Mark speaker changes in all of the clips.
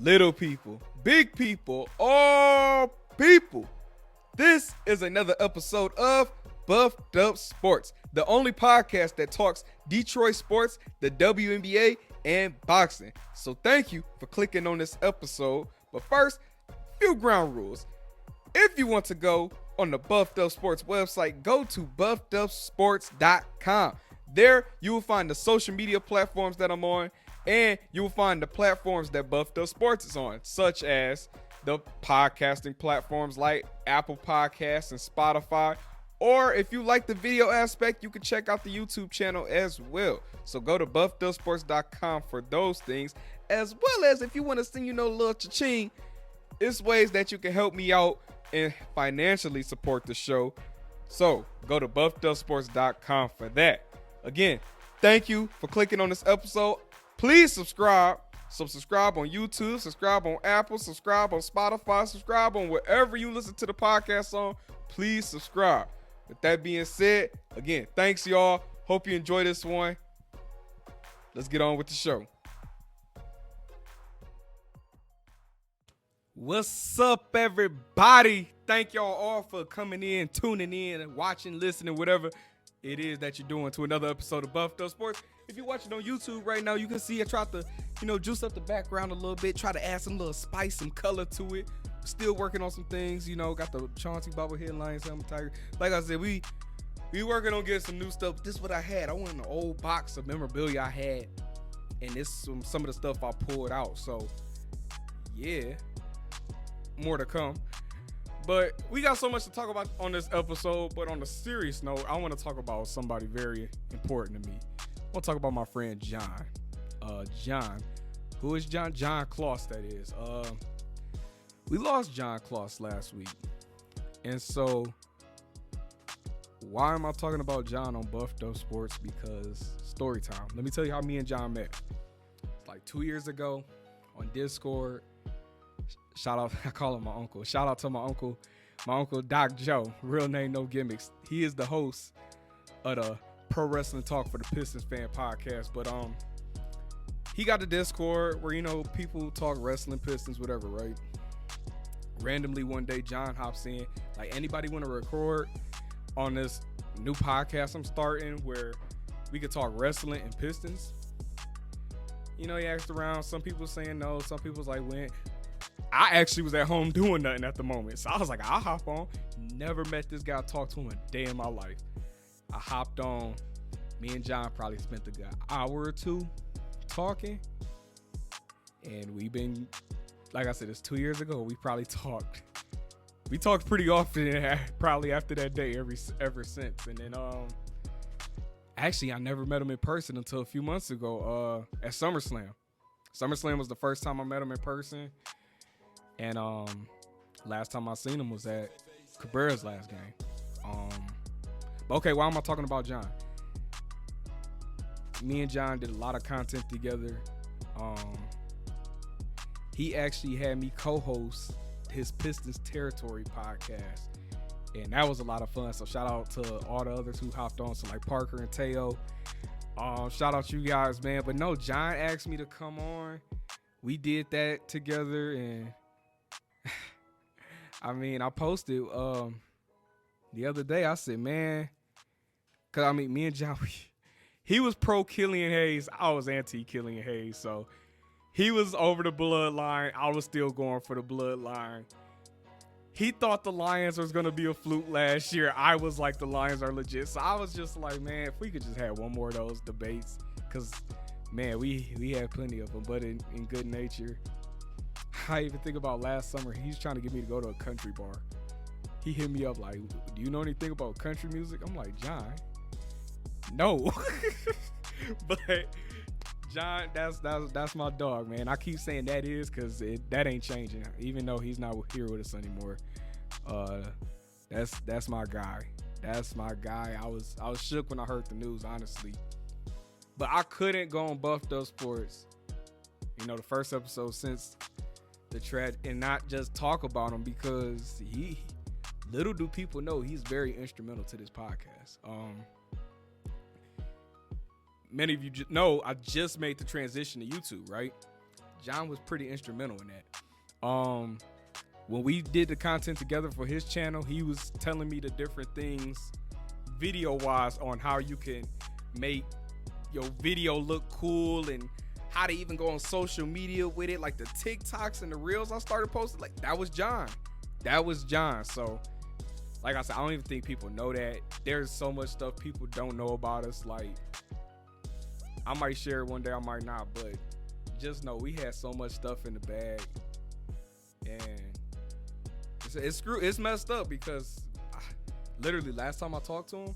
Speaker 1: little people, big people, all people. This is another episode of Buffed Up Sports, the only podcast that talks Detroit sports, the WNBA, and boxing. So thank you for clicking on this episode. But first, few ground rules. If you want to go on the Buffed Up Sports website, go to buffedupsports.com. There, you will find the social media platforms that I'm on, and you will find the platforms that Buffed Up Sports is on, such as the podcasting platforms like Apple Podcasts and Spotify. Or if you like the video aspect, you can check out the YouTube channel as well. So go to buffedupsports.com for those things, as well as if you want to send, a little cha-ching, it's ways that you can help me out and financially support the show. So go to buffedupsports.com for that. Again, thank you for clicking on this episode. Please subscribe. So subscribe on YouTube, subscribe on Apple, subscribe on Spotify, subscribe on wherever you listen to the podcast on. Please subscribe. With that being said, again, thanks y'all. Hope you enjoy this one. Let's get on with the show. What's up, everybody? Thank y'all all for coming in, tuning in, and watching, listening, whatever it is that you're doing to another episode of Buffed Up Sports. If you're watching on YouTube right now, you can see I tried to, juice up the background a little bit, try to add some little spice, some color to it. Still working on some things, got the Chauncey bobblehead Lions helmet tiger. Like I said, we working on getting some new stuff. This is what I had. I went in an old box of memorabilia I had, and this is some of the stuff I pulled out. So, yeah, more to come. But we got so much to talk about on this episode. But on a serious note, I want to talk about somebody very important to me. I want to talk about my friend John. John. Who is John? John Kloss, that is. We lost John Kloss last week. And so, why am I talking about John on Buffed Up Sports? Because story time. Let me tell you how me and John met. Like 2 years ago on Discord. Shout out, I call him my uncle. Shout out to my uncle Doc Joe. Real name, no gimmicks. He is the host of the Pro Wrestling Talk for the Pistons Fan Podcast. But he got the Discord where, people talk wrestling, Pistons, whatever, right? Randomly one day, John hops in. Like, anybody want to record on this new podcast I'm starting where we could talk wrestling and Pistons? He asked around. Some people saying no. Some people's like, when. I actually was at home doing nothing at the moment. So I was like, I'll hop on. Never met this guy, talked to him a day in my life. I hopped on. Me and John probably spent an hour or two talking. And we've been, like I said, it's 2 years ago. We probably talked. We talked pretty often probably after that day ever since. And then actually I never met him in person until a few months ago at SummerSlam. SummerSlam was the first time I met him in person. And last time I seen him was at Cabrera's last game. But okay, why am I talking about John? Me and John did a lot of content together. He actually had me co-host his Pistons Territory podcast. And that was a lot of fun. So shout out to all the others who hopped on. So like Parker and Teo. Shout out you guys, man. But no, John asked me to come on. We did that together, and I posted the other day. I said, man, because me and John, he was pro Killian Hayes. I was anti Killian Hayes. So he was over the bloodline. I was still going for the bloodline. He thought the Lions was going to be a fluke last year. I was like, the Lions are legit. So I was just like, man, if we could just have one more of those debates, because, man, we had plenty of them. But in good nature, I even think about last summer, he's trying to get me to go to a country bar. He hit me up like, do you know anything about country music? I'm like, John, no. But John, that's my dog, man. I keep saying that is because that ain't changing. Even though he's not here with us anymore. That's my guy. That's my guy. I was shook when I heard the news, honestly. But I couldn't go on Buffed Up Sports, the first episode since the tragedy, and not just talk about him, because little do people know, he's very instrumental to this podcast. Many of you know I just made the transition to YouTube, right? John was pretty instrumental in that. When we did the content together for his channel, he was telling me the different things video-wise on how you can make your video look cool and how to even go on social media with it, like the TikToks and the Reels I started posting. Like, that was John. That was John. So, like I said, I don't even think people know that. There's so much stuff people don't know about us. Like, I might share it one day, I might not, but just know we had so much stuff in the bag, and it's messed up because literally last time I talked to him,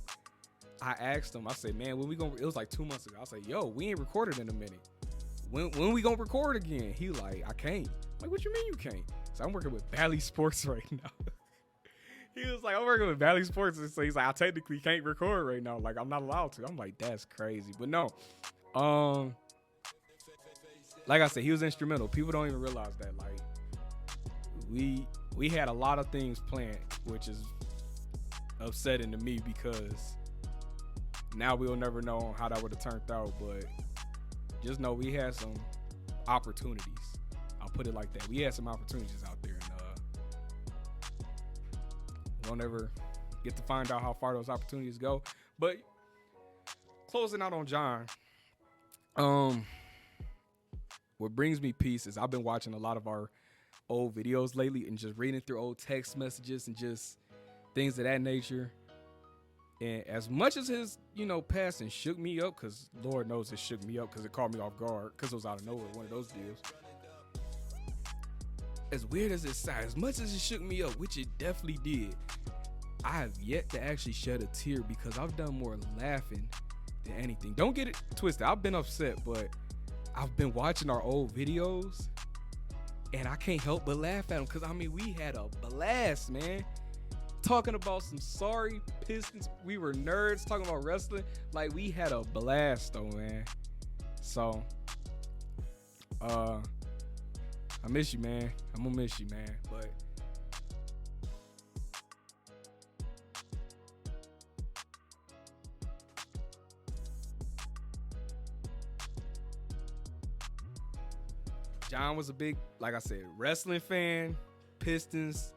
Speaker 1: I asked him, I said, man, when we gonna, it was like 2 months ago. I said, yo, we ain't recorded in a minute. When we gonna record again? He like, I can't. I'm like, what you mean you can't? So I'm working with Valley Sports right now. He was like, I'm working with Valley Sports. And so he's like, I technically can't record right now. Like, I'm not allowed to. I'm like, that's crazy. But no. Like I said, he was instrumental. People don't even realize that. Like, we had a lot of things planned, which is upsetting to me because now we'll never know how that would have turned out. But just know we had some opportunities. I'll put it like that. We had some opportunities out there, and we'll never get to find out how far those opportunities go. But closing out on John, what brings me peace is I've been watching a lot of our old videos lately and just reading through old text messages and just things of that nature. And as much as his, passing shook me up, because Lord knows it shook me up because it caught me off guard because it was out of nowhere, one of those deals. As weird as it sounds, as much as it shook me up, which it definitely did, I have yet to actually shed a tear because I've done more laughing than anything. Don't get it twisted. I've been upset, but I've been watching our old videos and I can't help but laugh at them because, we had a blast, man. Talking about some sorry Pistons. We were nerds talking about wrestling. Like, we had a blast, though, man. So, I miss you, man. I'm gonna miss you, man. But John was a big, like I said, wrestling fan, Pistons,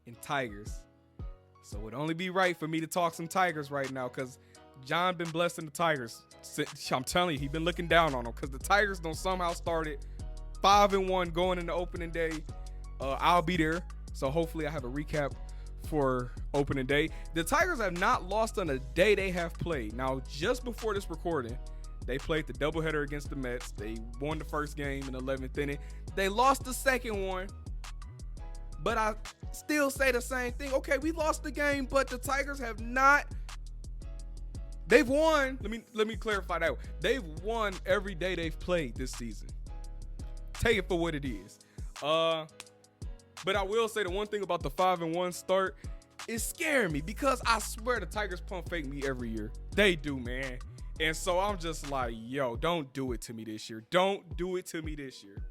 Speaker 1: and Tigers. So it would only be right for me to talk some Tigers right now because John been blessing the Tigers. I'm telling you, he been looking down on them because the Tigers don't somehow started 5-1 going into opening day. I'll be there, so hopefully I have a recap for opening day. The Tigers have not lost on a day they have played. Now, just before this recording, they played the doubleheader against the Mets. They won the first game in the 11th inning. They lost the second one, but I still say the same thing. Okay, we lost the game, but the Tigers have not. They've won. Let me clarify that. They've won every day they've played this season. Take it for what it is. But I will say the one thing about the 5-1 start is scaring me because I swear the Tigers pump fake me every year. They do, man. And so I'm just like, yo, don't do it to me this year. Don't do it to me this year.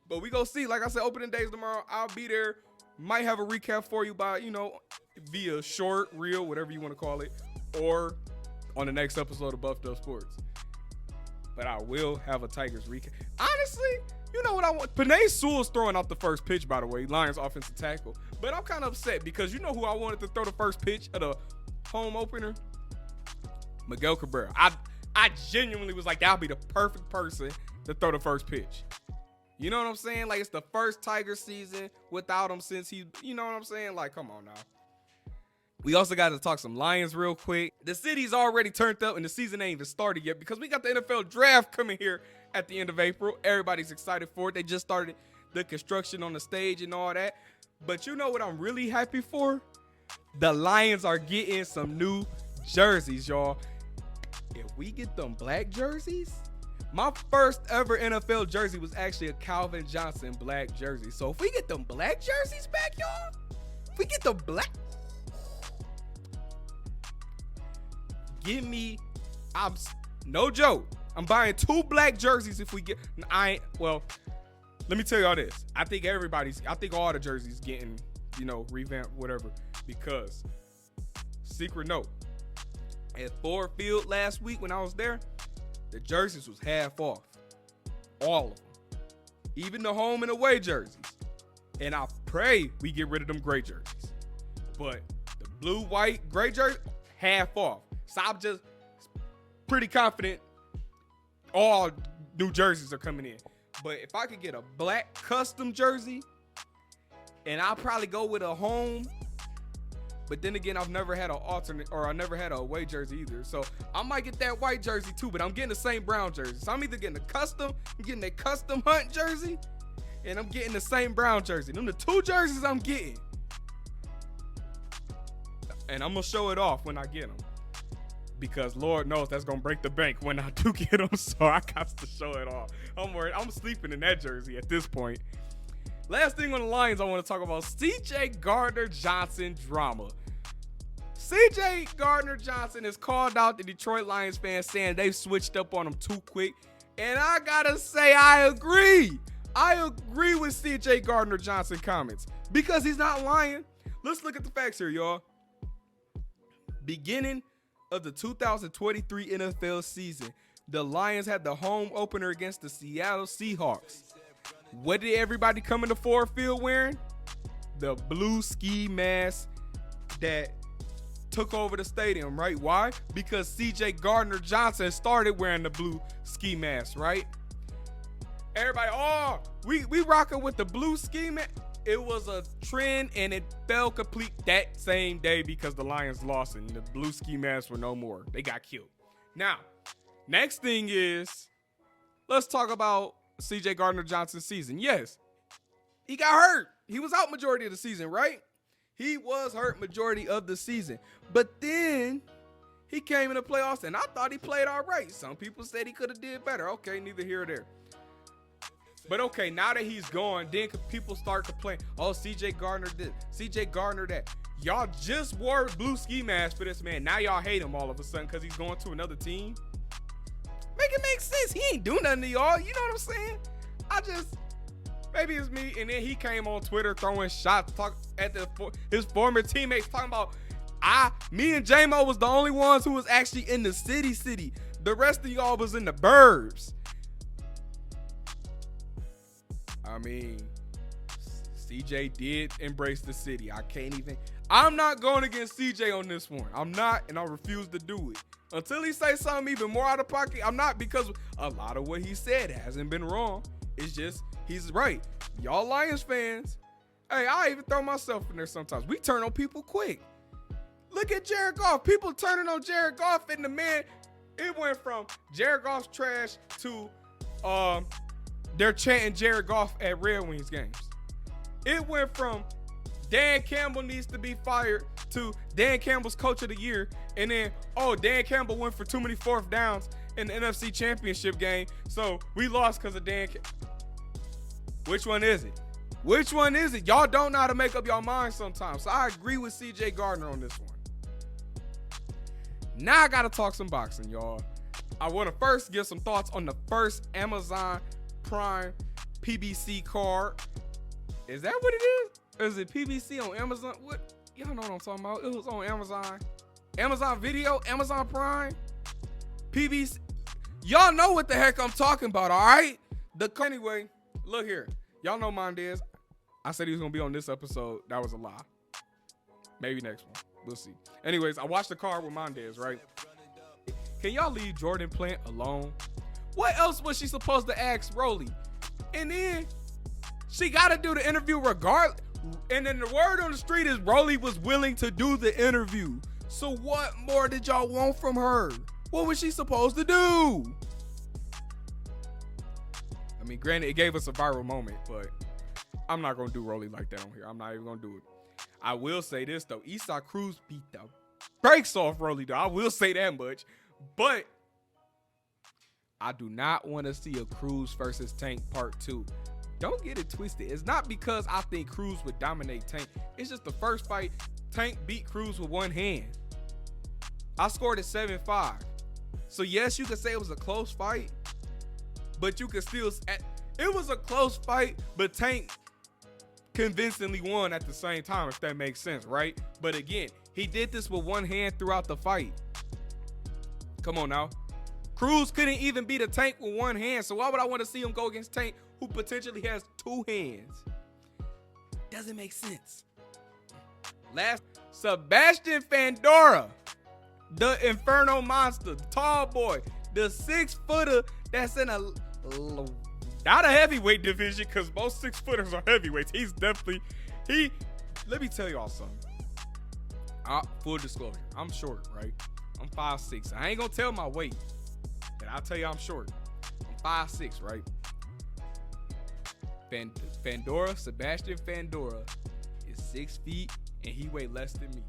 Speaker 1: But we go see. Like I said, opening days tomorrow. I'll be there. Might have a recap for you by, via short, reel, whatever you want to call it, or on the next episode of Buffed Up Sports. But I will have a Tigers recap. Honestly, you know what I want? Panay Sewell's throwing out the first pitch, by the way. Lions offensive tackle. But I'm kind of upset because you know who I wanted to throw the first pitch of the home opener? Miguel Cabrera. I genuinely was like, that'll be the perfect person to throw the first pitch. You know what I'm saying? Like, it's the first Tiger season without him since he, you know what I'm saying? Like, come on now. We also got to talk some Lions real quick. The city's already turned up and the season ain't even started yet because we got the NFL draft coming here at the end of April. Everybody's excited for it. They just started the construction on the stage and all that. But you know what I'm really happy for? The Lions are getting some new jerseys, y'all. If we get them black jerseys, my first ever NFL jersey was actually a Calvin Johnson black jersey. So if we get them black jerseys back, y'all, if we get the black, give me, no joke, I'm buying 2 black jerseys if we get, let me tell y'all this. I think all the jerseys getting, revamped, whatever, because, secret note, at Ford Field last week when I was there, the jerseys was half off. All of them. Even the home and away jerseys. And I pray we get rid of them gray jerseys. But the blue, white, gray jersey, half off. So I'm just pretty confident all new jerseys are coming in. But if I could get a black custom jersey, and I'll probably go with a home. But then again, I've never had an alternate, or I never had a away jersey either. So I might get that white jersey too, but I'm getting the same brown jersey. So I'm either getting a custom, I'm getting a custom hunt jersey, and I'm getting the same brown jersey. Them the two jerseys I'm getting. And I'm going to show it off when I get them. Because Lord knows that's going to break the bank when I do get them. So I got to show it off. I'm worried. I'm sleeping in that jersey at this point. Last thing on the Lions I want to talk about, CJ Gardner-Johnson drama. CJ Gardner-Johnson has called out the Detroit Lions fans saying they've switched up on him too quick. And I got to say, I agree. I agree with CJ Gardner-Johnson comments because he's not lying. Let's look at the facts here, y'all. Beginning of the 2023 NFL season, the Lions had the home opener against the Seattle Seahawks. What did everybody come into Ford Field wearing? The blue ski mask that took over the stadium, right? Why? Because CJ Gardner-Johnson started wearing the blue ski mask, right? Everybody, oh, we rocking with the blue ski mask. It was a trend and it fell complete that same day because the Lions lost and the blue ski masks were no more. They got killed. Now, next thing is, let's talk about CJ Gardner-Johnson's season. Yes, he got hurt. He was out majority of the season, right? He was hurt majority of the season. But then he came in the playoffs and I thought he played all right. Some people said he could have did better. Okay, neither here or there. But okay, now that he's gone, then people start complaining. Oh, CJ Gardner did. CJ Gardner that. Y'all just wore blue ski masks for this man. Now y'all hate him all of a sudden because he's going to another team. Make it make sense. He ain't do nothing to y'all. You know what I'm saying? Maybe it's me. And then he came on Twitter throwing shots, talk at his former teammates, talking about me and J-Mo was the only ones who was actually in the city. The rest of y'all was in the burbs. I mean, CJ did embrace the city. I'm not going against CJ on this one. I'm not, and I refuse to do it. Until he say something even more out of pocket, I'm not, because a lot of what he said hasn't been wrong. It's just, he's right. Y'all Lions fans, hey, I even throw myself in there sometimes. We turn on people quick. Look at Jared Goff. People turning on Jared Goff, and the man, it went from Jared Goff's trash to, they're chanting Jared Goff at Red Wings games. It went from Dan Campbell needs to be fired to Dan Campbell's coach of the year. And then, Dan Campbell went for too many fourth downs in the NFC Championship game. So we lost because of Dan Campbell. Which one is it? Which one is it? Y'all don't know how to make up your mind sometimes. So I agree with CJ Gardner on this one. Now I got to talk some boxing, y'all. I want to first give some thoughts on the first Amazon Prime PBC card. Is that what it is? Or is it PBC on Amazon? What? Y'all know what I'm talking about. It was on Amazon Video, Amazon Prime, PBC. Y'all know what the heck I'm talking about, all right? Anyway, look here. Y'all know Mondez. I said he was going to be on this episode. That was a lie. Maybe next one. We'll see. Anyways, I watched the card with Mondez, right? Can y'all leave Jordan Plant alone? What else was she supposed to ask Rolly? And then she got to do the interview regardless. And then the word on the street is Rolly was willing to do the interview. So what more did y'all want from her? What was she supposed to do? I mean, granted, it gave us a viral moment, but I'm not going to do Rolly like that on here. I'm not even going to do it. I will say this, though. Eastside Cruz beat the brakes off Rolly, though. I will say that much. But I do not want to see a Cruz versus Tank part 2. Don't get it twisted. It's not because I think Cruz would dominate Tank. It's just the first fight, Tank beat Cruz with one hand. I scored at 7-5. So yes, you could say it was a close fight, but you could still, it was a close fight, but Tank convincingly won at the same time, if that makes sense, right? But again, he did this with one hand throughout the fight. Come on now. Cruz couldn't even beat a Tank with one hand, so why would I want to see him go against Tank, who potentially has two hands? Doesn't make sense. Last, Sebastian Fandora, the Inferno Monster, the tall boy, the 6-footer that's in a not a heavyweight division, because most 6-footers are heavyweights. He's definitely let me tell y'all something. Full disclosure, I'm short, right? I'm 5'6". I ain't gonna tell my weight, but I'll tell you I'm short. I'm 5'6", right? Fandora, Sebastian Fandora is 6 feet and he weighed less than me.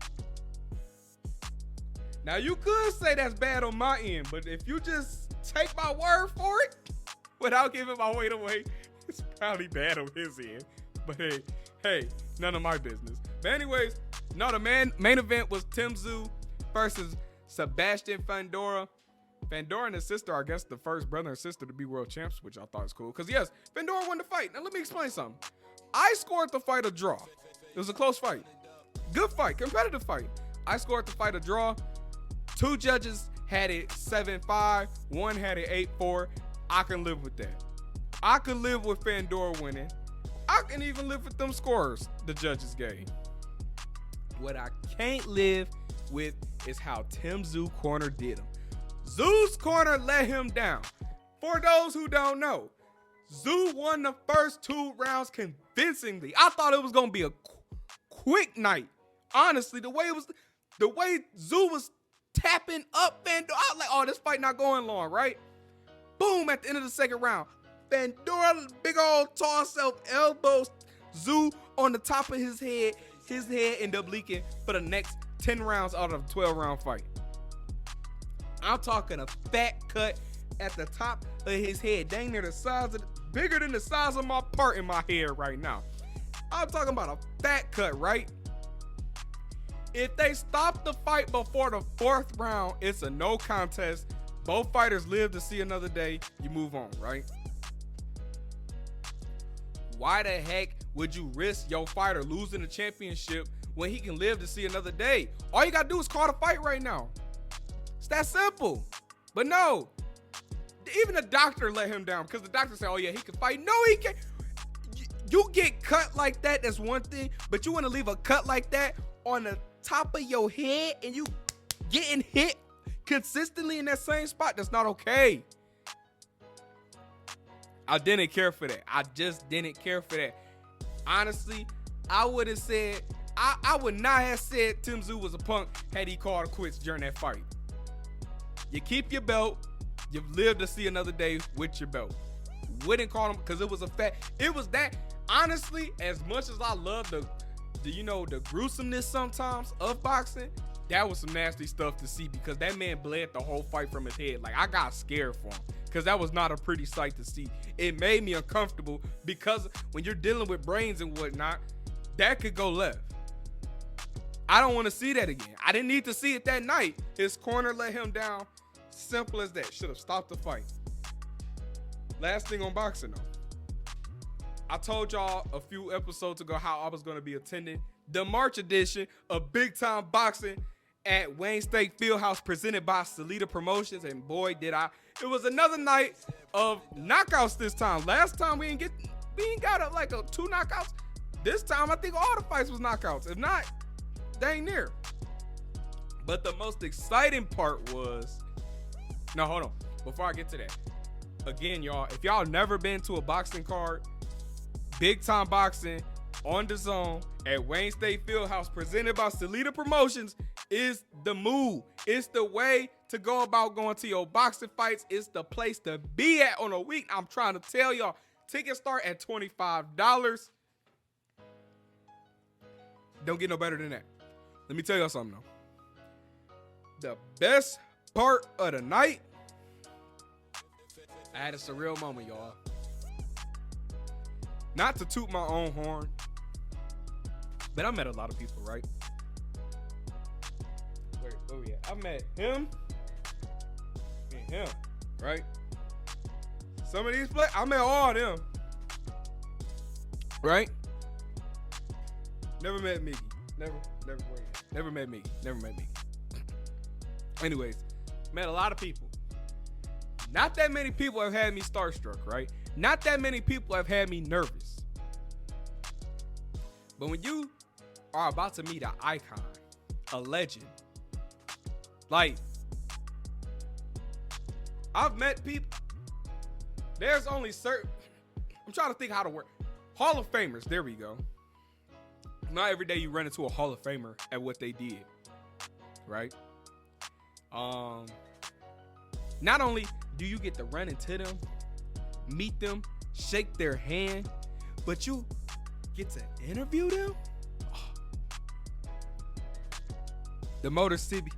Speaker 1: Now you could say that's bad on my end, but if you just take my word for it without giving my weight away, it's probably bad on his end. But hey, none of my business. But anyways, no, the main event was Tim Tszyu versus Sebastian Fandora. Fandora and his sister, I guess the first brother and sister to be world champs, which I thought was cool. Because yes, Fandora won the fight. Now let me explain something. I scored the fight a draw. It was a close fight. Good fight, competitive fight. I scored the fight a draw. 2 judges had it 7-5. 1 had it 8-4. I can live with that. I can live with Fandora winning. I can even live with them scores the judges gave. What I can't live with is how Tim Tszyu corner did him. Tszyu's corner let him down. For those who don't know, Tszyu won the first 2 rounds convincingly. I thought it was gonna be a quick night. Honestly, the way Tszyu was tapping up Fandora, I was like, oh, this fight not going long, right? Boom, at the end of the second round, Fandora, big old tall self, elbows Tszyu on the top of his head. His head ended up leaking for the next 10 rounds out of a 12-round fight. I'm talking a fat cut at the top of his head, dang near the size of, bigger than the size of my part in my hair right now. I'm talking about a fat cut, right? If they stop the fight before the 4th round, it's a no contest. Both fighters live to see another day. You move on, right? Why the heck would you risk your fighter losing the championship when he can live to see another day? All you gotta do is call the fight right now. It's that simple. But no, even the doctor let him down because the doctor said, oh yeah, he can fight. No, he can't. You get cut like that, that's one thing, but you want to leave a cut like that on the top of your head and you getting hit consistently in that same spot, that's not okay. I didn't care for that. I just didn't care for that. Honestly, I would have said, I would not have said Tim Tszyu was a punk had he called quits during that fight. You keep your belt. You've lived to see another day with your belt. Wouldn't call him because it was a fact. It was that. Honestly, as much as I love the gruesomeness sometimes of boxing, that was some nasty stuff to see because that man bled the whole fight from his head. Like, I got scared for him because that was not a pretty sight to see. It made me uncomfortable because when you're dealing with brains and whatnot, that could go left. I don't want to see that again. I didn't need to see it that night. His corner let him down. Simple as that. Should have stopped the fight. Last thing on boxing though. I told y'all a few episodes ago how I was going to be attending the March edition of Big Time Boxing at Wayne State Fieldhouse presented by Salita Promotions, and boy did I. It was another night of knockouts this time. Last time we ain't got like 2 knockouts. This time I think all the fights was knockouts. If not, dang near. But the most exciting part was, no, hold on. Before I get to that, again, y'all, if y'all never been to a boxing card, Big Time Boxing on the Zone at Wayne State Fieldhouse presented by Salita Promotions is the move. It's the way to go about going to your boxing fights. It's the place to be at on a week. I'm trying to tell y'all, tickets start at $25. Don't get no better than that. Let me tell y'all something though. The best part of the night, I had a surreal moment, y'all. Not to toot my own horn, but I met a lot of people, right? Where we at? I met him and him, right? Some of these players, I met all of them, right? Never met Miggy. Never met Miggy. Anyways, met a lot of people. Not that many people have had me starstruck, right? Not that many people have had me nervous. But when you are about to meet an icon, a legend, like, I've met people, there's only certain, I'm trying to think how to work. Hall of Famers, there we go. Not every day you run into a Hall of Famer at what they did, right? Not only do you get to run into them, meet them, shake their hand, but you get to interview them? Oh. The Motor City,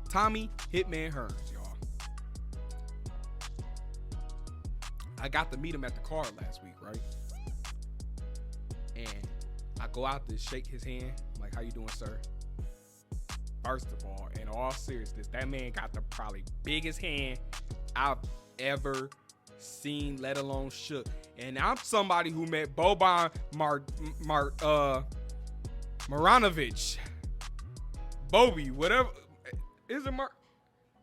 Speaker 1: Tommy Hitman Hearns, y'all. I got to meet him at the card last week, right? And I go out to shake his hand. I'm like, how you doing, sir? First of all, in all seriousness, that man got the probably biggest hand I've ever seen, let alone shook. And I'm somebody who met Boban Marjanovic. Bobby, whatever. Is it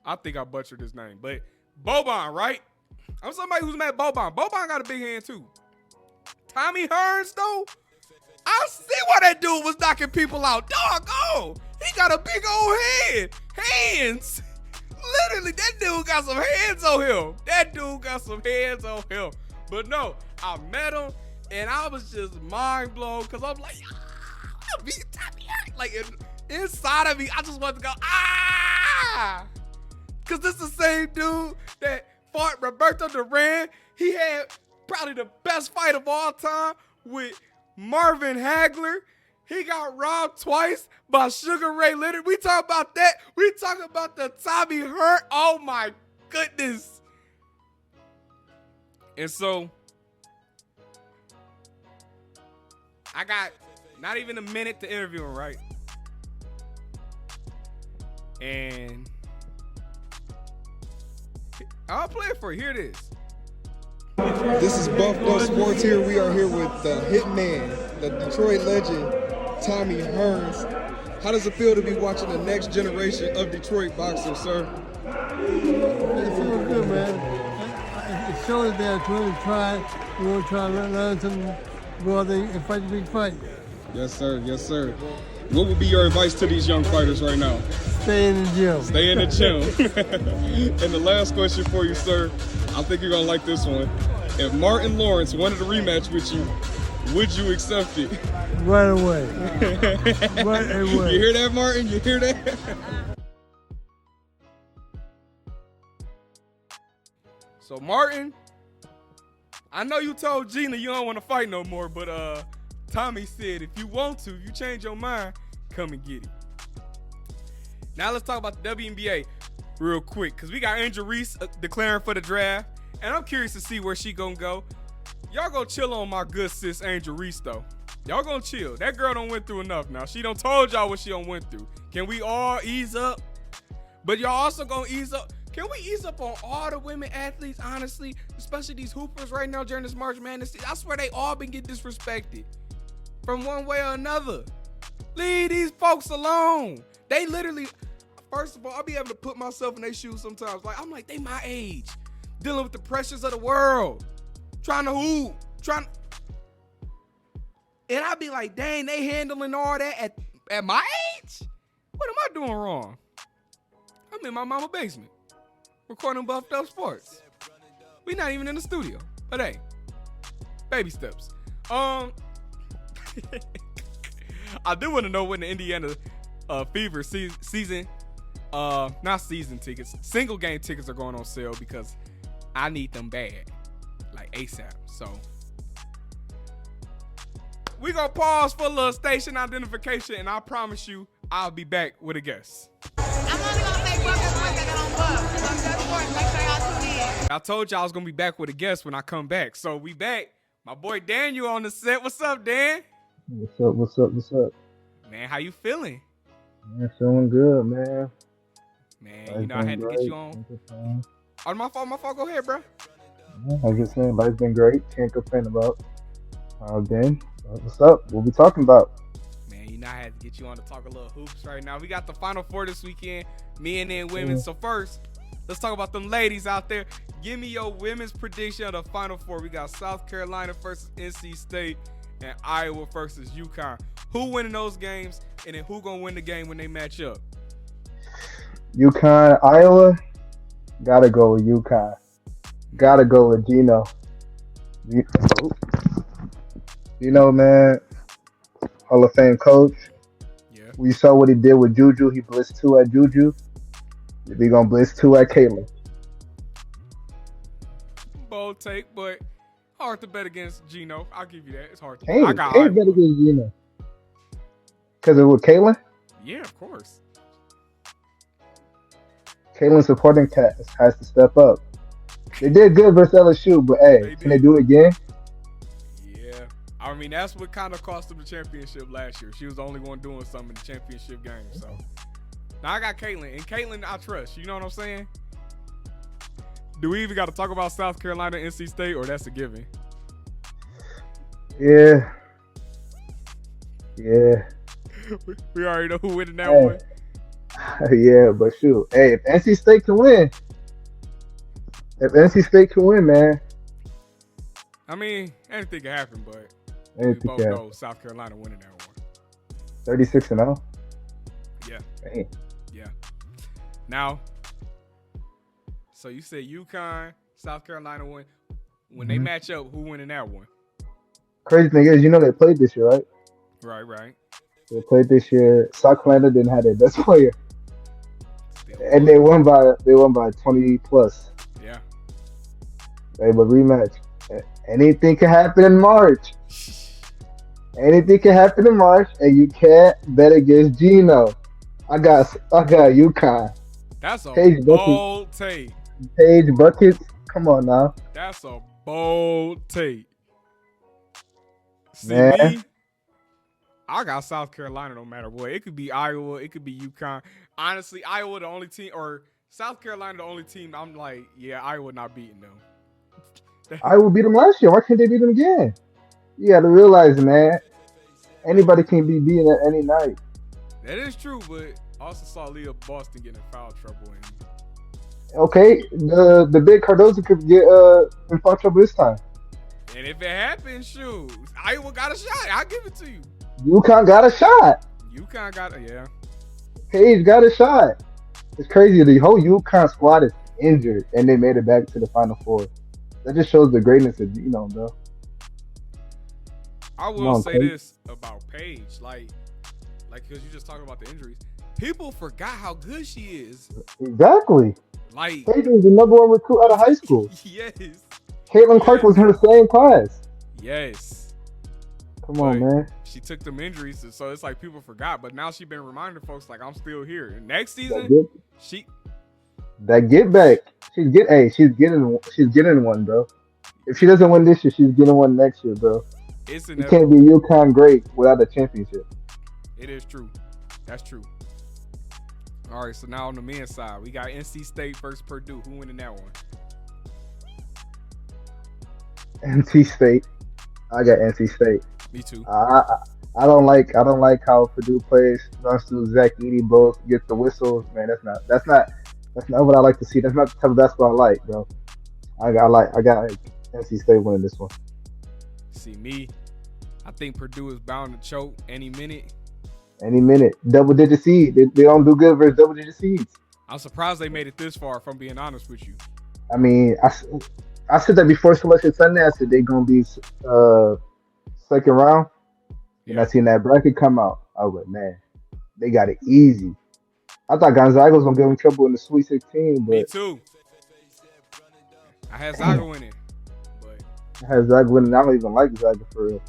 Speaker 1: I think I butchered his name, but Boban, right? I'm somebody who's met Boban. Boban got a big hand too. Tommy Hearns, though, I see why that dude was knocking people out. Doggone, he got a big old head. Hands. Literally, that dude got some hands on him. That dude got some hands on him. But no, I met him, and I was just mind blown because I'm like, I'm beating Tommy Hearns. Like, inside of me, I just wanted to go, because this is the same dude that fought Roberto Duran. He had probably the best fight of all time with Marvin Hagler. He got robbed twice by Sugar Ray Leonard. We talk about that. We talk about the Tommy Hurt. Oh my goodness. And so I got not even a minute to interview him, right? And I'll play it for you. Here it is.
Speaker 2: This is Buffed Up Sports here. We are here with the Hitman, the Detroit legend, Tommy Hearns. How does it feel to be watching the next generation of Detroit boxers, sir?
Speaker 3: It feels good, man. It shows that we're going to try to learn something, go out there and fight a big fight.
Speaker 2: Yes, sir. Yes, sir. What would be your advice to these young fighters right now?
Speaker 3: Stay in the gym.
Speaker 2: Stay in the gym. And the last question for you, sir, I think you're going to like this one. If Martin Lawrence wanted a rematch with you, would you accept it?
Speaker 3: Right away. Right away.
Speaker 2: You hear that, Martin? You hear that?
Speaker 1: So, Martin, I know you told Gina you don't want to fight no more, but Tommy said if you want to, if you change your mind, come and get it. Now let's talk about the WNBA real quick, because we got Angel Reese declaring for the draft, and I'm curious to see where she gonna go. Y'all go chill on my good sis Angel Reese, though. Y'all gonna chill. That girl done went through enough now. She done told y'all what she done went through. Can we all ease up? But y'all also gonna ease up. Can we ease up on all the women athletes, honestly? Especially these hoopers right now during this March Madness. I swear they all been getting disrespected from one way or another. Leave these folks alone. They literally, first of all, I'll be able to put myself in their shoes sometimes. Like, I'm like, they my age. Dealing with the pressures of the world. Trying to hoop. And I'd be like, dang, they handling all that at my age? What am I doing wrong? I'm in my mama's basement. Recording Buffed Up Sports. We not even in the studio. But hey, baby steps. I do want to know when the Indiana Fever season, not season tickets, single game tickets are going on sale because I need them bad, like ASAP. So we gonna pause for a little station identification, and I promise you, I'll be back with a guest.
Speaker 4: I'm only gonna say Buffed Up Sports. I got on Buff. So Buffed Up Sports. Make sure y'all tune in.
Speaker 1: I told y'all I was gonna be back with a guest when I come back. So we back. My boy Daniel on the set. What's up, Dan?
Speaker 3: What's up?
Speaker 1: Man, how you feeling?
Speaker 3: Man, feeling good, man.
Speaker 1: Man, you know I had to get you on. Oh, my fault. Go ahead, bro.
Speaker 3: Like I said, life's been great. Can't complain about how it's been. What's up? What we talking about?
Speaker 1: Man, know I had to get you on to talk a little hoops right now. We got the Final Four this weekend, men and women. So first, let's talk about them ladies out there. Give me your women's prediction of the Final Four. We got South Carolina versus NC State and Iowa versus UConn. Who winning those games, and then who gonna win the game when they match up?
Speaker 5: UConn, Iowa. Gotta go with UConn. Gotta go with Gino. Gino, man, Hall of Fame coach.
Speaker 1: Yeah.
Speaker 5: We saw what he did with Juju. He blitzed 2 at Juju. We gonna blitz 2 at Caitlin.
Speaker 1: Bold take, but hard to bet against Gino. I'll give you that. It's hard to
Speaker 5: Hey,
Speaker 1: I got
Speaker 5: hey,
Speaker 1: Iowa.
Speaker 5: better against Gino. Because it was Caitlin.
Speaker 1: Yeah, of course.
Speaker 5: Caitlin supporting cast has to step up. They did good versus LSU, but hey, can they do it again?
Speaker 1: Yeah. I mean, that's what kind of cost them the championship last year. She was the only one doing something in the championship game. So now I got Caitlin, and Caitlin I trust. You know what I'm saying? Do we even got to talk about South Carolina, NC State, or that's a given?
Speaker 5: Yeah.
Speaker 1: We already know who winning that one.
Speaker 5: Yeah, but shoot. Hey, if NC State can win, man.
Speaker 1: I mean, anything can happen, but we
Speaker 5: Anything
Speaker 1: both
Speaker 5: can.
Speaker 1: know South Carolina winning that one.
Speaker 5: 36-0.
Speaker 1: Yeah.
Speaker 5: Dang.
Speaker 1: Yeah. Now, so you said UConn, South Carolina win. When they match up, who winning that one?
Speaker 5: Crazy thing is, they played this year, right?
Speaker 1: Right.
Speaker 5: They played this year. South Carolina didn't have their best player,
Speaker 1: Still
Speaker 5: and they won by 20 plus.
Speaker 1: Yeah.
Speaker 5: Hey, but rematch. Anything can happen in March. Anything can happen in March, and you can't bet against Gino. I got UConn.
Speaker 1: That's a
Speaker 5: Paige
Speaker 1: bold take.
Speaker 5: Paige buckets. Come on now.
Speaker 1: That's a bold take. See
Speaker 5: Man.
Speaker 1: me? I got South Carolina no matter what. It could be Iowa. It could be UConn. Honestly, Iowa the only team, or South Carolina the only team I'm like, yeah, Iowa not beating them.
Speaker 5: Iowa beat them last year. Why can't they beat them again? You got to realize, man, anybody can be beaten at any night.
Speaker 1: That is true, but also saw Leah Boston getting in foul trouble. And
Speaker 5: Okay, the big Cardozo could get in foul trouble this time.
Speaker 1: if it happens, shoot, Iowa got a shot. I'll give it to you.
Speaker 5: UConn got a shot.
Speaker 1: UConn got yeah.
Speaker 5: Paige got a shot. It's crazy. The whole UConn squad is injured, and they made it back to the Final Four. That just shows the greatness of Gino, bro.
Speaker 1: I will say this about Paige, like because you just talking about the injuries. People forgot how good she is.
Speaker 5: Exactly.
Speaker 1: Like
Speaker 5: Paige was the #1 recruit out of high school.
Speaker 1: yes.
Speaker 5: Caitlin Clark was in the same class.
Speaker 1: Yes.
Speaker 5: Come on, man.
Speaker 1: She took them injuries, so it's like people forgot. But now she's been reminding folks like I'm still here. And next season,
Speaker 5: That get back. She's getting one, bro. If she doesn't win this year, she's getting one next year, bro.
Speaker 1: It's
Speaker 5: You can't be UConn great without a championship.
Speaker 1: It is true. That's true. All right, so now on the men's side, we got NC State versus Purdue. Who winning that one?
Speaker 5: NC State. I got NC State.
Speaker 1: Me too.
Speaker 5: I don't like how Purdue plays. Runs through Zach Edey, both get the whistles. Man, that's not what I like to see. That's not the type of basketball I like, bro. I got NC State winning this one.
Speaker 1: See me, I think Purdue is bound to choke any minute.
Speaker 5: Any minute. Double digit seed. They don't do good versus double digit seeds.
Speaker 1: I'm surprised they made it this far, if I'm being honest with you.
Speaker 5: I mean, I said that before Selection Sunday. I said they're gonna be second round. And I seen that bracket come out. I was like, man, they got it easy. I thought Gonzaga was gonna give them trouble in the Sweet 16, but
Speaker 1: me too. I had Zaga winning, but
Speaker 5: I had Zaga winning. I don't even like Zaga for real.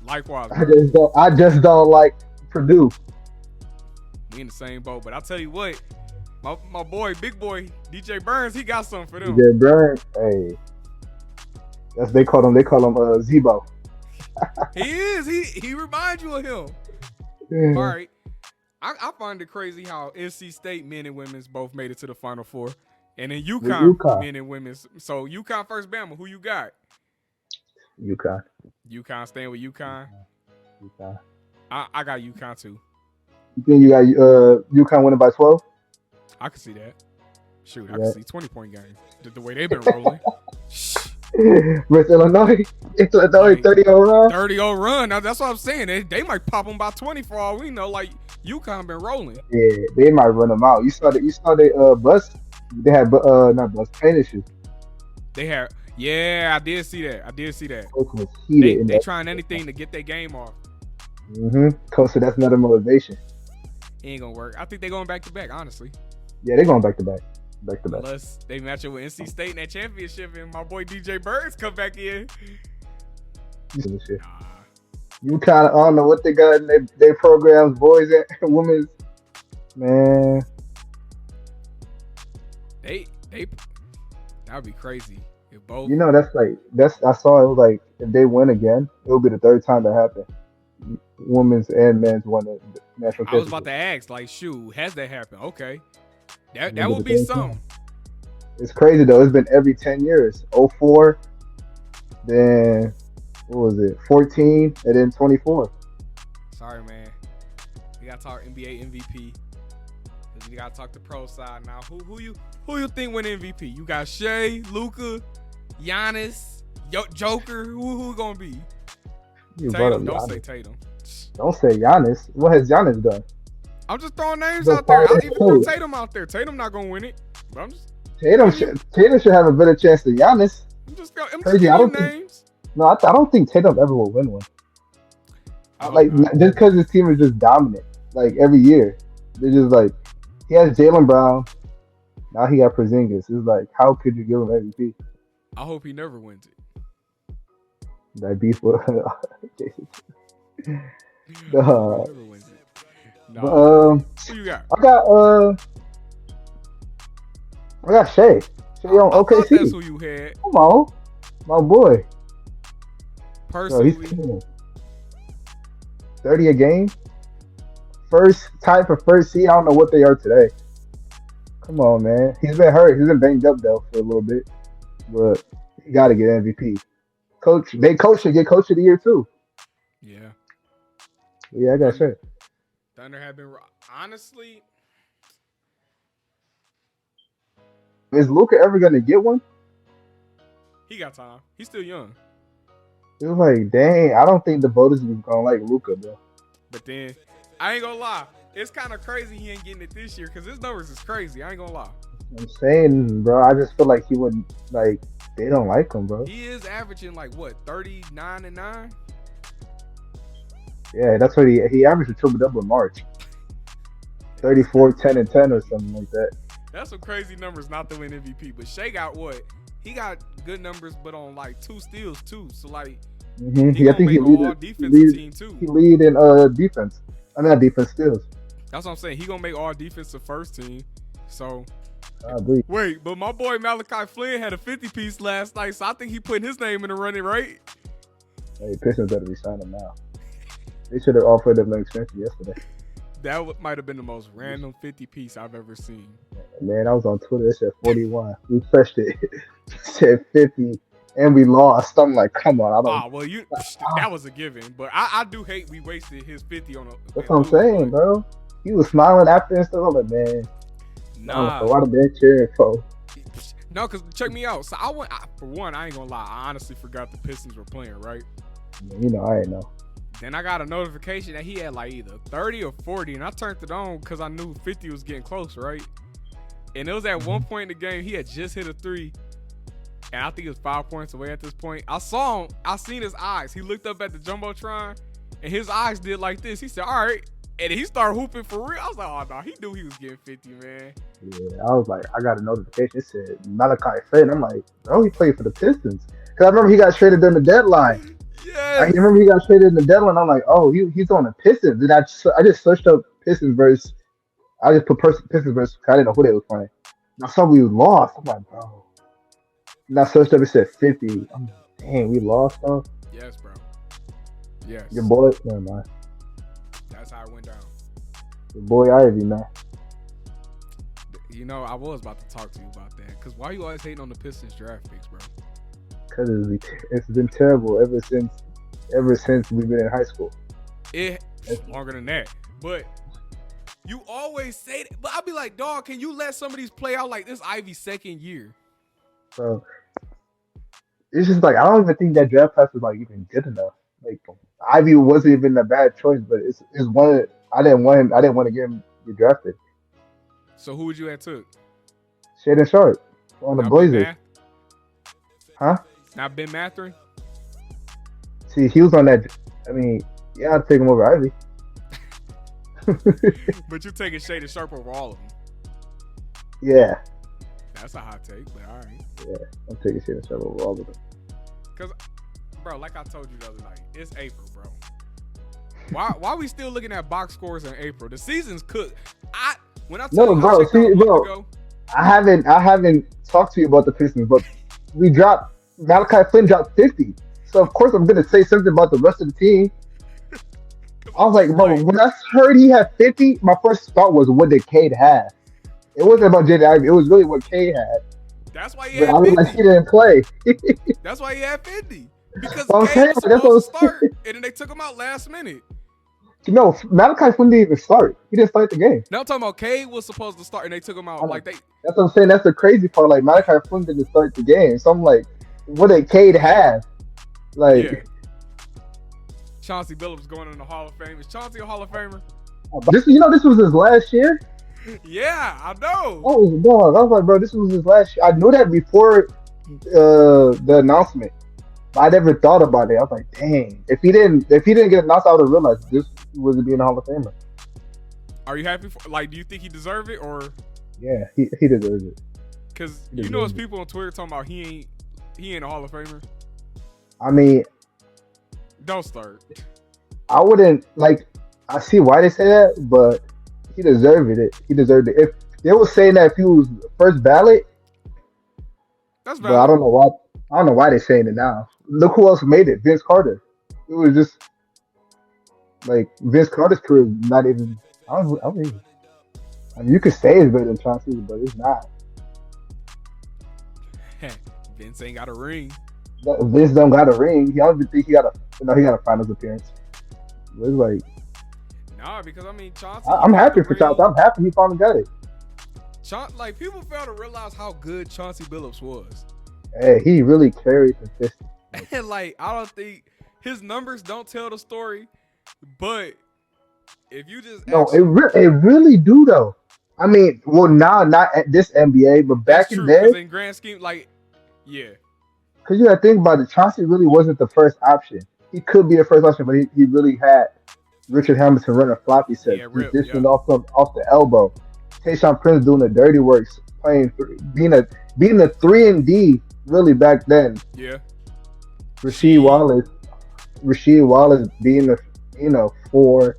Speaker 1: Likewise,
Speaker 5: I just don't like Purdue.
Speaker 1: we in the same boat. But I'll tell you what, my boy, big boy, DJ Burns, he got something for them.
Speaker 5: DJ Burns, hey, they call him Zebo.
Speaker 1: He is. He reminds you of him.
Speaker 5: Yeah.
Speaker 1: All right. I find it crazy how NC State men and women's both made it to the Final Four. And then UConn men and women's. So UConn first Bama. Who you got?
Speaker 5: UConn.
Speaker 1: UConn staying with UConn.
Speaker 5: UConn.
Speaker 1: I got UConn too.
Speaker 5: You think you got UConn winning by 12?
Speaker 1: I can see that. Shoot, I
Speaker 5: Yeah.
Speaker 1: can see 20-point game. The way they've been rolling.
Speaker 5: Versus Illinois, it's Illinois
Speaker 1: Like,
Speaker 5: 30-0 run.
Speaker 1: 30-0 run. Now, that's what I'm saying. They might pop them by 20 for all we know. Like, UConn been rolling.
Speaker 5: Yeah, they might run them out. You saw the bus. They had not bus train issues.
Speaker 1: They had, yeah, I did see that.
Speaker 5: Coach was heated in
Speaker 1: They
Speaker 5: that.
Speaker 1: trying anything to get their game off.
Speaker 5: Coach said that's another motivation.
Speaker 1: Ain't gonna work. I think they're going back to back, honestly.
Speaker 5: Yeah, they're going back to back.
Speaker 1: Unless they match up with NC State in that championship and my boy DJ Birds come back in.
Speaker 5: Shit. You kind of, I don't know what they got in their programs, boys and women's. Man,
Speaker 1: They that would be crazy if both.
Speaker 5: you know I saw it was like if they win again, it'll be the third time that happened. Women's and men's won the national championship.
Speaker 1: I was about to ask, like, shoot, has that happened? Okay, that would be something.
Speaker 5: It's crazy though. It's been every 10 years. 04, then what was it? 14, and then 24.
Speaker 1: Sorry, man. We gotta talk NBA MVP. Cause we gotta talk the pro side now. Who you think win MVP? You got Shea, Luka, Giannis, Joker. Who gonna be? Tatum. Don't say Tatum.
Speaker 5: Don't say Giannis. What has Giannis done?
Speaker 1: I'm just throwing names
Speaker 5: Just
Speaker 1: out there.
Speaker 5: fire
Speaker 1: I even throw
Speaker 5: Tatum.
Speaker 1: Tatum out there. Tatum not gonna win it. But I'm just
Speaker 5: Tatum should have a better chance than Giannis.
Speaker 1: I'm
Speaker 5: Crazy,
Speaker 1: just
Speaker 5: I don't
Speaker 1: giving
Speaker 5: think-
Speaker 1: names.
Speaker 5: No, I don't think Tatum ever will win one.
Speaker 1: I hope
Speaker 5: Like
Speaker 1: not.
Speaker 5: just because his team is just dominant, like every year, they're just like he has Jaylen Brown. Now he got Porzingis. It's like how could you give him MVP?
Speaker 1: I hope he never wins it.
Speaker 5: That beef with Jason.
Speaker 1: I hope he never wins it. No. Who you got?
Speaker 5: I got Shea. Shea on
Speaker 1: I thought that's
Speaker 5: OKC.
Speaker 1: who you had.
Speaker 5: Come on, my boy. Bro, he's
Speaker 1: Personally,
Speaker 5: killing it. 30 a game. First time for first seed. I don't know what they are today. Come on, man. He's been hurt. He's been banged up though for a little bit, but he got to get MVP. Coach should get Coach of the Year too.
Speaker 1: yeah.
Speaker 5: Yeah, I got Shea.
Speaker 1: Thunder have been honestly.
Speaker 5: Is Luka ever gonna get one?
Speaker 1: He got time. He's still young.
Speaker 5: It was like, dang, I don't think the voters is gonna like Luka, bro.
Speaker 1: But then, I ain't gonna lie. It's kind of crazy he ain't getting it this year because his numbers is crazy. I ain't gonna lie.
Speaker 5: I'm saying, bro, I just feel like he wouldn't like. They don't like him, bro.
Speaker 1: He is averaging like what 39 and 9.
Speaker 5: Yeah, that's what he averaged a triple double in March. 34, 10, and 10 or something like that.
Speaker 1: That's some crazy numbers not to win MVP. But Shea got what? He got good numbers, but on like 2 steals too. So like,
Speaker 5: Mm-hmm.
Speaker 1: he
Speaker 5: I
Speaker 1: gonna
Speaker 5: think he
Speaker 1: make all
Speaker 5: lead.
Speaker 1: defensive team too.
Speaker 5: He lead in defense. I mean, not defense steals.
Speaker 1: That's what I'm saying. He gonna make all defensive first team. So
Speaker 5: I agree.
Speaker 1: wait, but my boy Malachi Flynn had a 50-piece last night, so I think he putting his name in the running, right?
Speaker 5: Hey, Pistons better resign him now. They should have offered him an extension yesterday.
Speaker 1: That might have been the most random 50-piece I've ever seen.
Speaker 5: Man, I was on Twitter. It said 41. We refreshed it. It said 50, and we lost. I'm like, come on. I don't.
Speaker 1: Well, that was a given, but I do hate we wasted his 50 on a.
Speaker 5: That's what I'm saying, bro. He was smiling after and stuff. I'm like, man.
Speaker 1: Nah.
Speaker 5: Why the man cheering for?
Speaker 1: No, because check me out. So for one, I ain't gonna lie. I honestly forgot the Pistons were playing, right?
Speaker 5: You know, I ain't know.
Speaker 1: Then I got a notification that he had like either 30 or 40, and I turned it on because I knew 50 was getting close, right? And it was at one point in the game, he had just hit a 3, and I think it was 5 points away at this point. I saw him. I seen his eyes. He looked up at the Jumbotron, and his eyes did like this. He said, all right. And he started hooping for real. I was like, oh, no, he knew he was getting 50, man.
Speaker 5: Yeah, I was like, I got a notification. It said Malachi Flynn. I'm like, bro, he played for the Pistons. Because I remember he got traded during the deadline.
Speaker 1: Yes.
Speaker 5: I remember he got traded in the deadline. I'm like, oh, he's on the Pistons. And I just searched up Pistons versus. I just put Pistons versus. I didn't know who they was playing. And I saw we lost. I'm like, bro. And I searched up. It said 50. I'm like, dang, we lost though.
Speaker 1: Yes, bro. Yes.
Speaker 5: Your boy, never mind.
Speaker 1: That's how it went down.
Speaker 5: Your boy Ivy, man.
Speaker 1: You know, I was about to talk to you about that. Because why you always hating on the Pistons draft picks, bro?
Speaker 5: Because it's been terrible ever since we've been in high school.
Speaker 1: longer than that. But you always say that. But I'll be like, dog, can you let some of these play out like this Ivy's second year?
Speaker 5: So it's just like I don't even think that draft class was like even good enough. Like Ivy wasn't even a bad choice, but it's one of, I didn't want him. I didn't want to get him get drafted.
Speaker 1: So who would you have took?
Speaker 5: Shaden Sharp on the
Speaker 1: Not
Speaker 5: Blazers,
Speaker 1: Ben
Speaker 5: huh?
Speaker 1: Not Ben Mathurin?
Speaker 5: See, he was on that. I mean, yeah, I'd take him over Ivy.
Speaker 1: But you're taking Shaden Sharp over all of them.
Speaker 5: Yeah,
Speaker 1: That's a hot take, but all right.
Speaker 5: yeah, I'm taking Shaden Sharp over all of them.
Speaker 1: Because, bro, like I told you the other night, it's April, bro. Why we still looking at box scores in April? The season's cooked. When I tell
Speaker 5: No,
Speaker 1: you
Speaker 5: bro,
Speaker 1: I checked out
Speaker 5: see,
Speaker 1: a month
Speaker 5: bro.
Speaker 1: ago,
Speaker 5: I haven't talked to you about the Pistons, but we dropped Malachi Flynn dropped 50. So of course I'm gonna say something about the rest of the team. I was like, bro, when I heard he had 50, my first thought was what did Cade have? It wasn't about Jaden Ivey, it was really what Cade had.
Speaker 1: that's why he
Speaker 5: But
Speaker 1: had
Speaker 5: I was
Speaker 1: 50.
Speaker 5: like, he didn't play.
Speaker 1: That's why he had 50. Because
Speaker 5: I'm
Speaker 1: Cade
Speaker 5: saying,
Speaker 1: was
Speaker 5: that's
Speaker 1: supposed to
Speaker 5: what I'm
Speaker 1: start, and then they took him out last minute.
Speaker 5: No, Malachi Flynn didn't even start. He didn't start the game.
Speaker 1: Now I'm talking about Cade was supposed to start, and they took him out. Like they,
Speaker 5: That's what I'm saying. That's the crazy part. Like Malachi Flynn didn't start the game. So I'm like, what did Cade have? Like,
Speaker 1: yeah. Chauncey Billups going in the Hall of Fame. Is Chauncey a Hall of Famer?
Speaker 5: this was his last year.
Speaker 1: Yeah, I know.
Speaker 5: Oh, dog. I was like, bro, this was his last year. I knew that before the announcement. But I never thought about it. I was like, dang. If he didn't get announced, I would have realized this was being a Hall of Famer.
Speaker 1: Are you happy for? Like, do you think he deserved it, or?
Speaker 5: Yeah, he deserves it.
Speaker 1: Because you know, it's people on Twitter talking about he ain't a Hall of Famer.
Speaker 5: I mean,
Speaker 1: Don't start.
Speaker 5: I wouldn't like. I see why they say that, but he deserved it. He deserved it. If they were saying that if he was first ballot,
Speaker 1: That's
Speaker 5: but
Speaker 1: valid.
Speaker 5: I don't know why. I don't know why they're saying it now. Look who else made it. Vince Carter. It was just like Vince Carter's career is not even. I mean, you could say it's better than Chauncey, but it's not.
Speaker 1: Vince ain't got a ring.
Speaker 5: Vince don't got a ring. He don't even think he got a finals appearance. But it's like
Speaker 1: Nah, because I mean Chauncey.
Speaker 5: I'm happy for Chauncey. I'm happy he finally got it.
Speaker 1: Like people fail to realize how good Chauncey Billups was.
Speaker 5: Hey, he really carried the Pistons.
Speaker 1: And like I don't think his numbers don't tell the story, but if you just
Speaker 5: No, it really do though. I mean, well now not at this NBA, but back in there.
Speaker 1: Because in grand scheme, like yeah.
Speaker 5: Because you got to think about it, Chauncey really wasn't the first option. He could be a first option, but he really had Richard Hamilton running floppy sets, positioning off the elbow. Tayshaun Prince doing the dirty works, being a 3-and-D really back then.
Speaker 1: Yeah.
Speaker 5: Rasheed Wallace being the 4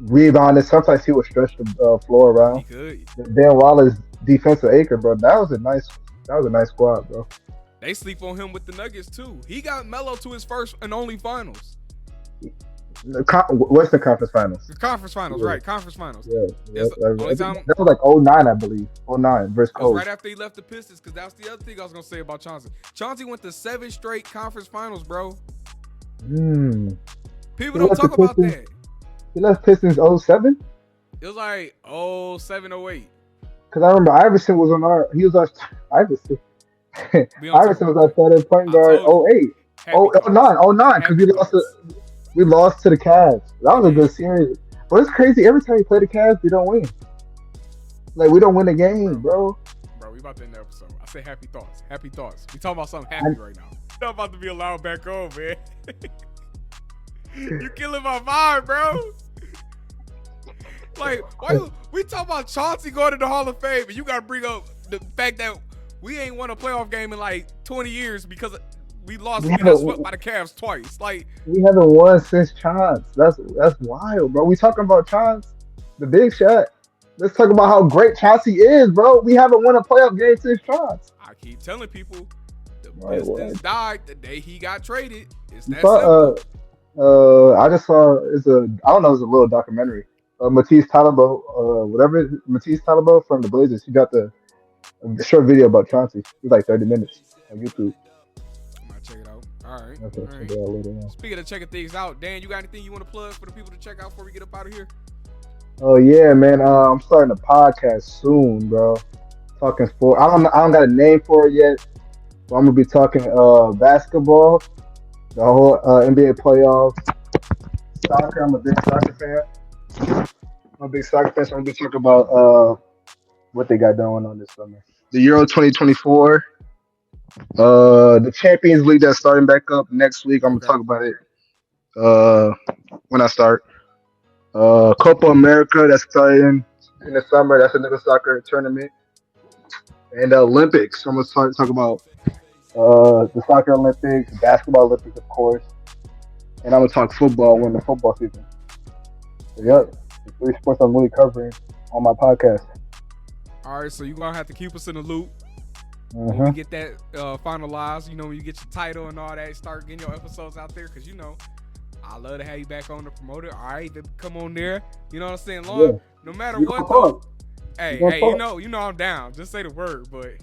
Speaker 5: rebounding. Sometimes he would stretch the floor around.
Speaker 1: He could.
Speaker 5: Ben Wallace defensive acre, bro. That was a nice squad, bro.
Speaker 1: They sleep on him with the Nuggets too. He got Melo to his first and only finals.
Speaker 5: Western Conference Finals.
Speaker 1: The conference finals,
Speaker 5: Yeah.
Speaker 1: right? Conference finals.
Speaker 5: Yeah,
Speaker 1: That
Speaker 5: was like 09, I believe. 09 versus
Speaker 1: That was
Speaker 5: Coach.
Speaker 1: right after he left the Pistons, because that's the other thing I was gonna say about Chauncey. Chauncey went to 7 straight conference finals, bro. People don't talk about that.
Speaker 5: He left Pistons 07?
Speaker 1: It was like 07, 08.
Speaker 5: Because I remember Iverson was on Iverson. Iverson was our starting point guard 08. 09, because we lost to the Cavs. That was a good series. But it's crazy. Every time we play the Cavs, we don't win. Like, we don't win the game, bro.
Speaker 1: Bro, we about to end the episode. I say happy thoughts. Happy thoughts. We talking about something happy right now. I'm about to be allowed back home, man. You killing my vibe, bro. Like, we talk about Chauncey going to the Hall of Fame, and you got to bring up the fact that we ain't won a playoff game in like 20 years because we got swept by the Cavs twice. Like,
Speaker 5: we haven't won since Chauncey. That's wild, bro. We talking about Chauncey, the big shot. Let's talk about how great Chauncey is, bro. We haven't won a playoff game since Chauncey.
Speaker 1: I keep telling people, the Pistons died the day he got traded. It's that
Speaker 5: simple. I just saw it's a little documentary. Matisse Talbot from the Blazers. He got the short video about Chauncey. It's like 30 minutes on YouTube.
Speaker 1: check it out. All right.
Speaker 5: Okay,
Speaker 1: All
Speaker 5: check
Speaker 1: right.
Speaker 5: it out later on.
Speaker 1: Speaking of checking things out, Dan, you got anything you want to plug for the people to check out before we get up out of here?
Speaker 5: Oh yeah, man. I'm starting a podcast soon, bro. Talking sport. I don't got a name for it yet. But I'm gonna be talking basketball, the whole NBA playoffs, soccer. I'm a big soccer fan. I'm a big soccer fan, so I'm gonna be talking about what they got going on this summer. The Euro 2024, the Champions League that's starting back up next week. I'm gonna
Speaker 1: Okay.
Speaker 5: talk about it uh when I start. Copa America that's starting in the summer. That's another soccer tournament. And the Olympics. I'm gonna talk about the soccer Olympics, the basketball Olympics, of course. And I'm gonna talk football when the football season. So, yep, the three sports I'm really covering on my podcast.
Speaker 1: All right, so you're going to have to keep us in the loop. When we
Speaker 5: Mm-hmm.
Speaker 1: get that finalized, when you get your title and all that, start getting your episodes out there, because, I love to have you back on the promoter. All right, then come on there. You know what I'm saying? Long,
Speaker 5: Yeah.
Speaker 1: no matter
Speaker 5: You
Speaker 1: what,
Speaker 5: gonna
Speaker 1: though.
Speaker 5: talk.
Speaker 1: Hey,
Speaker 5: gonna talk.
Speaker 1: you know I'm down. Just say the word, but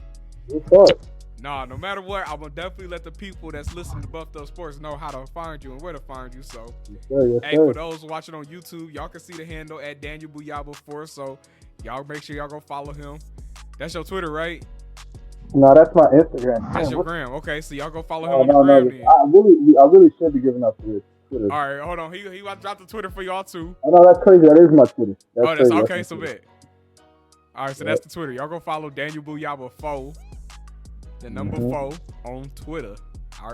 Speaker 5: What's up?
Speaker 1: nah, no matter what, I'm gonna definitely let the people that's listening to Buffed Up Sports know how to find you and where to find you. So,
Speaker 5: Yes, sir. Yes,
Speaker 1: hey,
Speaker 5: sir.
Speaker 1: for those watching on YouTube, y'all can see the handle at Daniel Buyaba 4. So, y'all make sure y'all go follow him. That's your Twitter, right?
Speaker 5: No, that's my Instagram.
Speaker 1: That's
Speaker 5: Man,
Speaker 1: your
Speaker 5: what-
Speaker 1: gram. Okay, so y'all go follow him
Speaker 5: No,
Speaker 1: on the
Speaker 5: no,
Speaker 1: gram
Speaker 5: no.
Speaker 1: then.
Speaker 5: I really should be giving up Twitter.
Speaker 1: All right, hold on. He about to drop the Twitter for y'all too.
Speaker 5: Oh, no, that's crazy. That is my Twitter. That's
Speaker 1: That's
Speaker 5: crazy.
Speaker 1: okay.
Speaker 5: That's
Speaker 1: So
Speaker 5: my Twitter.
Speaker 1: bet. All right, so
Speaker 5: Yep.
Speaker 1: that's the Twitter. Y'all go follow Daniel Buyaba 4, the number
Speaker 5: Mhm.
Speaker 1: 4 on Twitter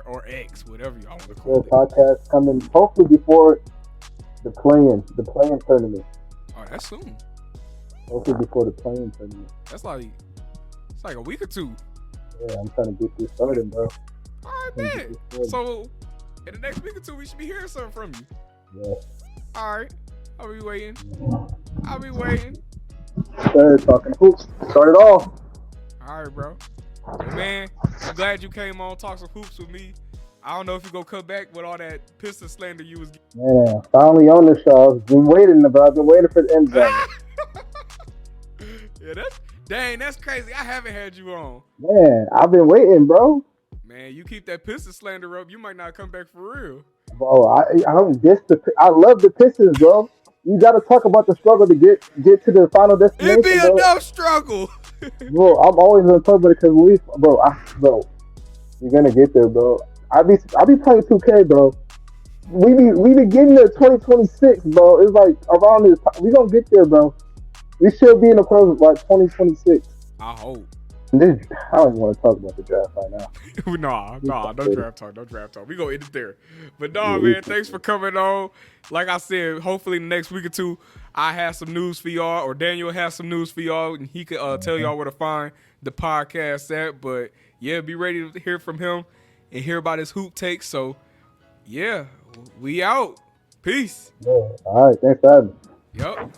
Speaker 1: or X, whatever y'all want to
Speaker 5: Full
Speaker 1: call it.
Speaker 5: podcast coming hopefully before the playing tournament.
Speaker 1: Oh, that's soon.
Speaker 5: Hopefully before the playing tournament.
Speaker 1: It's like a week or two.
Speaker 5: Yeah, I'm trying to get this started, bro.
Speaker 1: All right,
Speaker 5: Trying to
Speaker 1: bet.
Speaker 5: get this started.
Speaker 1: So in the next week or two, we should be hearing something from you.
Speaker 5: Yeah.
Speaker 1: All right, I'll be waiting. I'll be waiting.
Speaker 5: Started talking hoops. Start it off.
Speaker 1: All right, bro. Well, man, I'm glad you came on, talk some hoops with me. I don't know if you're going to come back with all that Pistons slander you was
Speaker 5: Man, finally on the show. I've been waiting, bro. I've been waiting for the end zone.
Speaker 1: Yeah, that's crazy. I haven't had you on.
Speaker 5: Man, I've been waiting, bro.
Speaker 1: Man, you keep that Pistons slander up, you might not come back for real.
Speaker 5: Bro, I don't diss I love the Pistons, bro. You got to talk about the struggle to get to the final destination,
Speaker 1: It be
Speaker 5: bro.
Speaker 1: enough struggle.
Speaker 5: Bro, I'm always gonna talk about it because bro, you're gonna get there, bro. I be playing 2K, bro. We be getting there 2026, bro. It's like around this time. We gonna get there, bro. We should be in the pros by 2026.
Speaker 1: I hope.
Speaker 5: I don't even want to talk about the draft right now.
Speaker 1: Nah, no draft talk. We gonna end it there. But man, thanks for coming on. Like I said, hopefully in the next week or two, I have some news for y'all, or Daniel has some news for y'all, and he could tell y'all where to find the podcast at. But yeah, be ready to hear from him and hear about his hoop takes. So yeah, we out. Peace.
Speaker 5: Yeah. All right, thanks for having me.
Speaker 1: Yep.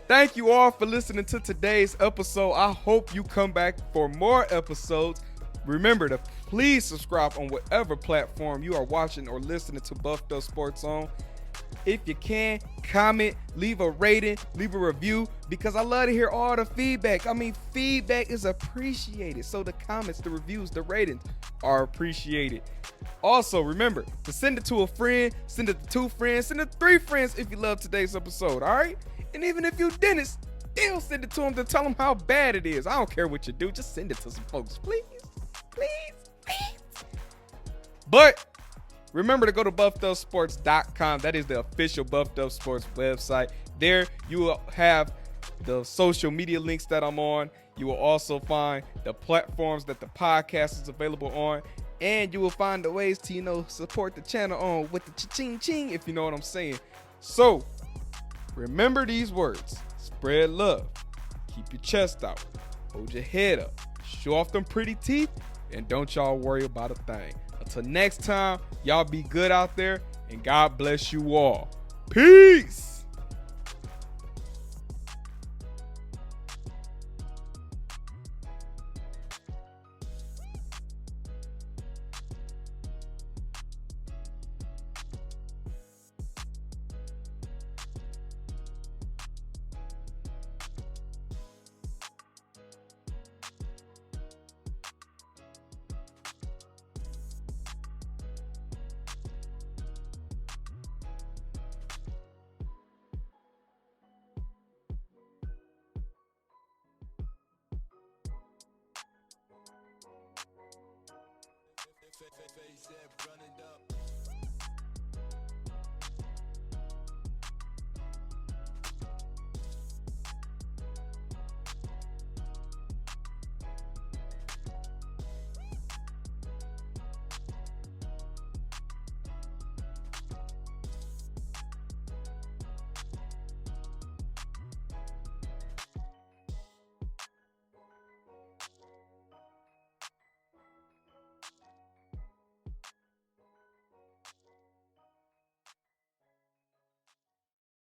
Speaker 1: Thank you all for listening to today's episode. I hope you come back for more episodes. Remember to please subscribe on whatever platform you are watching or listening to Buffed Up Sports on. If you can, comment, leave a rating, leave a review, because I love to hear all the feedback. I mean, feedback is appreciated. So the comments, the reviews, the ratings are appreciated. Also, remember to send it to a friend, send it to 2 friends, send it to 3 friends if you love today's episode, all right? And even if you didn't, still send it to them to tell them how bad it is. I don't care what you do. Just send it to some folks, please. But remember to go to buffedupsports.com. That is the official Buffed Up Sports website. There you will have the social media links that I'm on. You will also find the platforms that the podcast is available on. And you will find the ways to, support the channel on with the cha-ching-ching, if you know what I'm saying. So, remember these words. Spread love. Keep your chest out. Hold your head up. Show off them pretty teeth. And don't y'all worry about a thing. Until next time, y'all be good out there. And God bless you all. Peace.
Speaker 6: Face that running.